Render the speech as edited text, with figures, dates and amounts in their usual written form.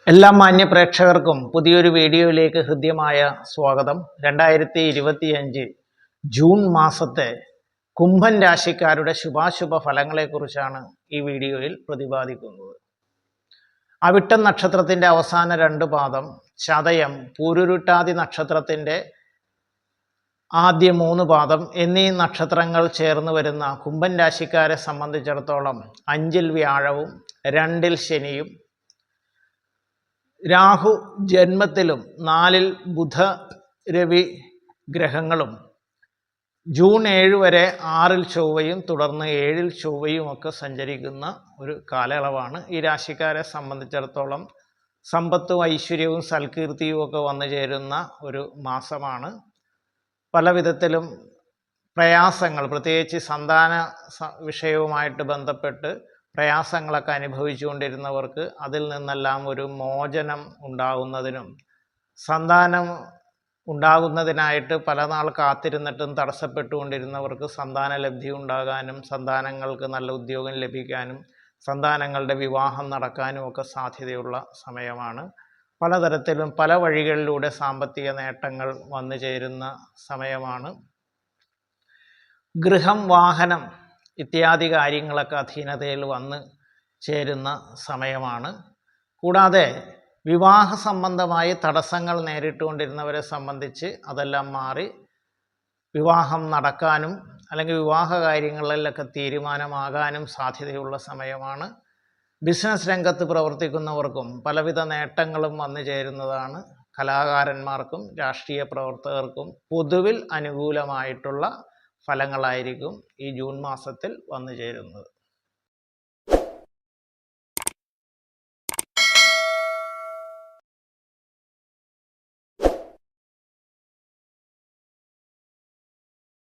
എല്ലാ മാന്യ പ്രേക്ഷകർക്കും പുതിയൊരു വീഡിയോയിലേക്ക് ഹൃദ്യമായ സ്വാഗതം. 2025 ജൂൺ മാസത്തെ കുംഭൻ രാശിക്കാരുടെ ശുഭാശുഭ ഫലങ്ങളെക്കുറിച്ചാണ് ഈ വീഡിയോയിൽ പ്രതിപാദിക്കുന്നത്. അവിട്ടം നക്ഷത്രത്തിൻ്റെ അവസാന 2 പാദം, ചതയം, പൂരുരുട്ടാതി നക്ഷത്രത്തിൻ്റെ ആദ്യ 3 പാദം എന്നീ നക്ഷത്രങ്ങൾ ചേർന്ന് വരുന്ന കുംഭൻ രാശിക്കാരെ സംബന്ധിച്ചിടത്തോളം 5-ൽ വ്യാഴവും 2-ൽ ശനിയും, രാഹു ജന്മത്തിലും 4-ൽ ബുധ രവി ഗ്രഹങ്ങളും, ജൂൺ 7 വരെ 6-ൽ ചൊവ്വയും തുടർന്ന് 7-ൽ ചൊവ്വയും ഒക്കെ സഞ്ചരിക്കുന്ന ഒരു കാലയളവാണ്. ഈ രാശിക്കാരെ സംബന്ധിച്ചിടത്തോളം സമ്പത്തും ഐശ്വര്യവും സൽകീർത്തിയും ഒക്കെ വന്നു ചേരുന്ന ഒരു മാസമാണ്. പല വിധത്തിലും പ്രയാസങ്ങൾ, പ്രത്യേകിച്ച് സന്താന വിഷയവുമായിട്ട് ബന്ധപ്പെട്ട് പ്രയാസങ്ങളൊക്കെ അനുഭവിച്ചുകൊണ്ടിരുന്നവർക്ക് അതിൽ നിന്നെല്ലാം ഒരു മോചനം ഉണ്ടാകുന്നതിനും, സന്താനം ഉണ്ടാകുന്നതിനായിട്ട് പല നാൾ കാത്തിരുന്നിട്ടും തടസ്സപ്പെട്ടുകൊണ്ടിരുന്നവർക്ക് സന്താന ലബ്ധി ഉണ്ടാകാനും, സന്താനങ്ങൾക്ക് നല്ല ഉദ്യോഗം ലഭിക്കാനും, സന്താനങ്ങളുടെ വിവാഹം നടക്കാനും ഒക്കെ സാധ്യതയുള്ള സമയമാണ്. പലതരത്തിലും പല വഴികളിലൂടെ സാമ്പത്തിക നേട്ടങ്ങൾ വന്നു ചേരുന്ന സമയമാണ്. ഗൃഹം, വാഹനം ഇത്യാദി കാര്യങ്ങളൊക്കെ അധീനതയിൽ വന്ന് ചേരുന്ന സമയമാണ്. കൂടാതെ വിവാഹ സംബന്ധമായി തടസ്സങ്ങൾ നേരിട്ടുകൊണ്ടിരുന്നവരെ സംബന്ധിച്ച് അതെല്ലാം മാറി വിവാഹം നടക്കാനും അല്ലെങ്കിൽ വിവാഹ കാര്യങ്ങളിലൊക്കെ തീരുമാനമാകാനും സാധ്യതയുള്ള സമയമാണ്. ബിസിനസ് രംഗത്ത് പ്രവർത്തിക്കുന്നവർക്കും പലവിധ നേട്ടങ്ങളും വന്നു ചേരുന്നതാണ്. കലാകാരന്മാർക്കും രാഷ്ട്രീയ പ്രവർത്തകർക്കും പൊതുവിൽ അനുകൂലമായിട്ടുള്ള ഫലങ്ങളായിരിക്കും ഈ ജൂൺ മാസത്തിൽ വന്നു ചേരുന്നത്.